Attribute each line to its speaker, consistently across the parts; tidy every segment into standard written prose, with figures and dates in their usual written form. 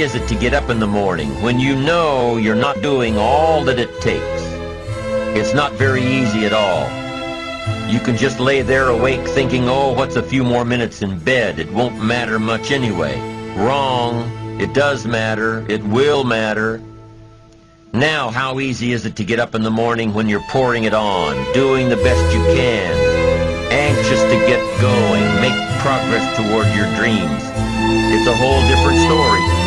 Speaker 1: easy is it to get up in the morning when you know you're not doing all that it takes? It's not very easy at all. You can just lay there awake thinking, oh, what's a few more minutes in bed? It won't matter much anyway. Wrong. It does matter. It will matter. Now, how easy is it to get up in the morning when you're pouring it on, doing the best you can, anxious to get going, make progress toward your dreams? It's a whole different story.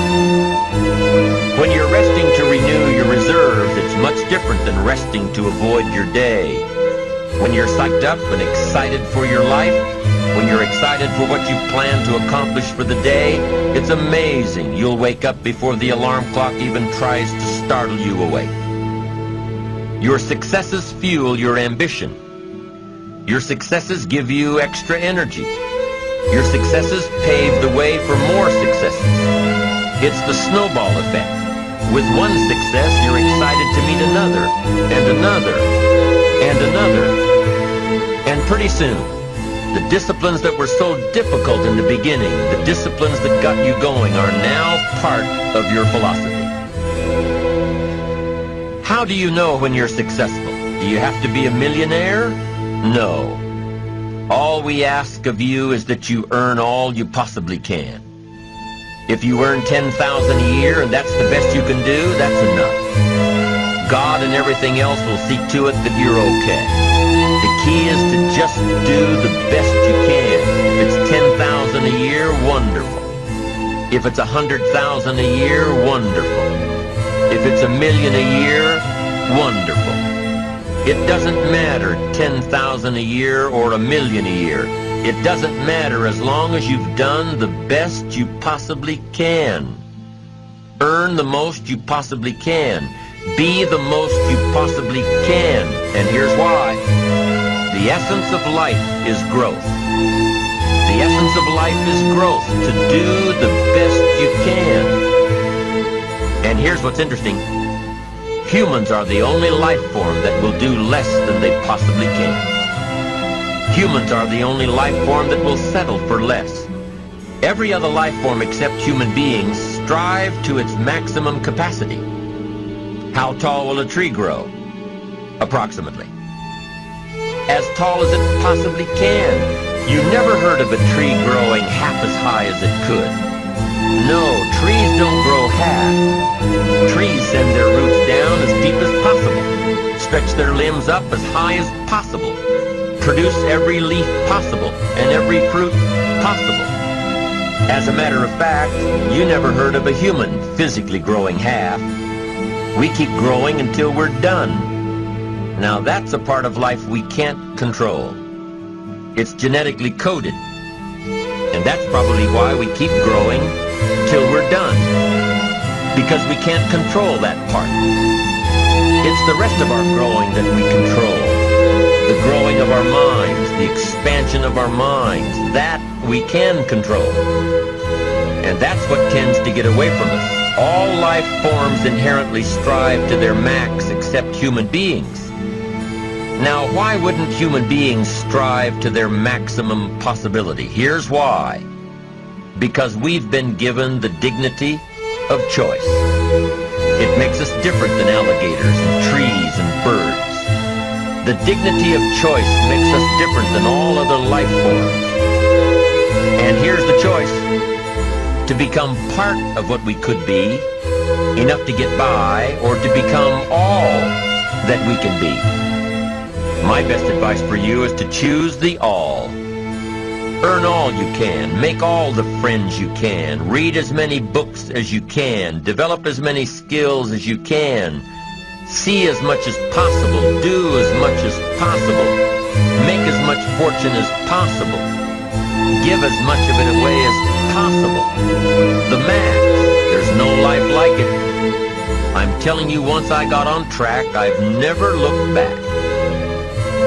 Speaker 1: When you're resting to renew your reserves, it's much different than resting to avoid your day. When you're psyched up and excited for your life, when you're excited for what you plan to accomplish for the day, it's amazing. You'll wake up before the alarm clock even tries to startle you awake. Your successes fuel your ambition. Your successes give you extra energy. Your successes pave the way for more successes. It's the snowball effect. With one success, you're excited to meet another, and another, and another. And pretty soon, the disciplines that were so difficult in the beginning, the disciplines that got you going, are now part of your philosophy. How do you know when you're successful? Do you have to be a millionaire? No. All we ask of you is that you earn all you possibly can. If you earn $10,000 a year and that's the best you can do, that's enough. God and everything else will see to it that you're okay. The key is to just do the best you can. If it's $10,000 a year, wonderful. If it's $100,000 a year, wonderful. If it's $1 million a year, wonderful. It doesn't matter $10,000 a year or $1 million a year. It doesn't matter as long as you've done the best you possibly can. Earn the most you possibly can. Be the most you possibly can. And here's why. The essence of life is growth. The essence of life is growth, to do the best you can. And here's what's interesting. Humans are the only life form that will do less than they possibly can. Humans are the only life form that will settle for less. Every other life form except human beings strive to its maximum capacity. How tall will a tree grow? Approximately. As tall as it possibly can. You never heard of a tree growing half as high as it could. No, trees don't grow half. Trees send their roots down as deep as possible, stretch their limbs up as high as possible, produce every leaf possible and every fruit possible. As a matter of fact, you never heard of a human physically growing half. We keep growing until we're done. Now that's a part of life we can't control. It's genetically coded. And that's probably why we keep growing till we're done. Because we can't control that part. It's the rest of our growing that we control. The growing of our minds, the expansion of our minds, that we can control. And that's what tends to get away from us. All life forms inherently strive to their max except human beings. Now, why wouldn't human beings strive to their maximum possibility? Here's why. Because we've been given the dignity of choice. It makes us different than alligators and trees and birds. The dignity of choice makes us different than all other life forms. And here's the choice. To become part of what we could be, enough to get by, or to become all that we can be. My best advice for you is to choose the all. Earn all you can, make all the friends you can, read as many books as you can, develop as many skills as you can, see as much as possible, do as much as possible, make as much fortune as possible, give as much of it away as possible. The max, there's no life like it. I'm telling you, once I got on track, I've never looked back.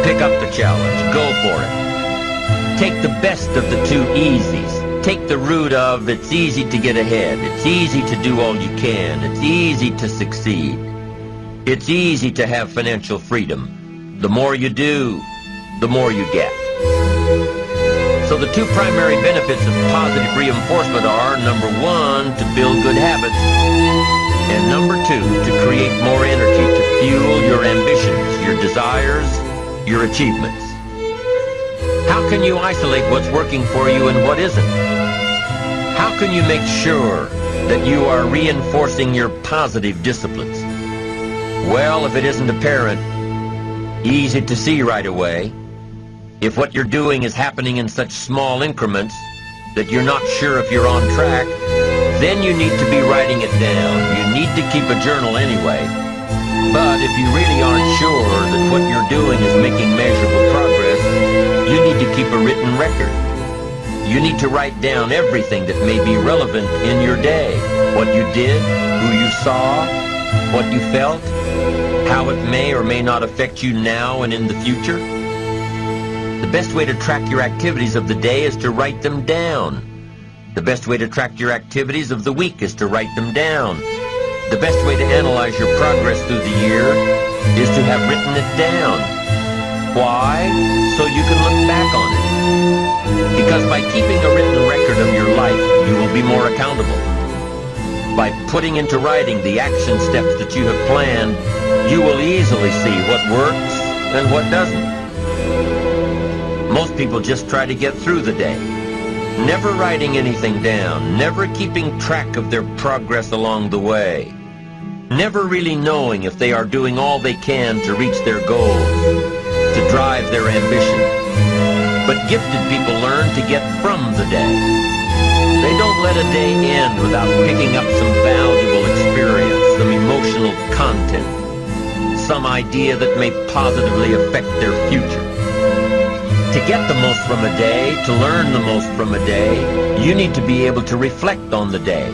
Speaker 1: Pick up the challenge, go for it. Take the best of the two easies. Take the route of it's easy to get ahead, it's easy to do all you can, it's easy to succeed. It's easy to have financial freedom. The more you do, the more you get. So the two primary benefits of positive reinforcement are, number one, to build good habits, and number two, to create more energy to fuel your ambitions, your desires, your achievements. How can you isolate what's working for you and what isn't? How can you make sure that you are reinforcing your positive disciplines? Well, if it isn't apparent, easy to see right away, if what you're doing is happening in such small increments that you're not sure if you're on track, then you need to be writing it down. You need to keep a journal anyway. But if you really aren't sure that what you're doing is making measurable progress, you need to keep a written record. You need to write down everything that may be relevant in your day. What you did, who you saw, what you felt, how it may or may not affect you now and in the future. The best way to track your activities of the day is to write them down. The best way to track your activities of the week is to write them down. The best way to analyze your progress through the year is to have written it down. Why? So you can look back on it. Because by keeping a written record of your life, you will be more accountable. By putting into writing the action steps that you have planned, you will easily see what works and what doesn't. Most people just try to get through the day, never writing anything down, never keeping track of their progress along the way, never really knowing if they are doing all they can to reach their goals, to drive their ambition. But gifted people learn to get from the day. They don't let a day end without picking up some valuable experience, some emotional content, some idea that may positively affect their future. To get the most from a day, to learn the most from a day, you need to be able to reflect on the day.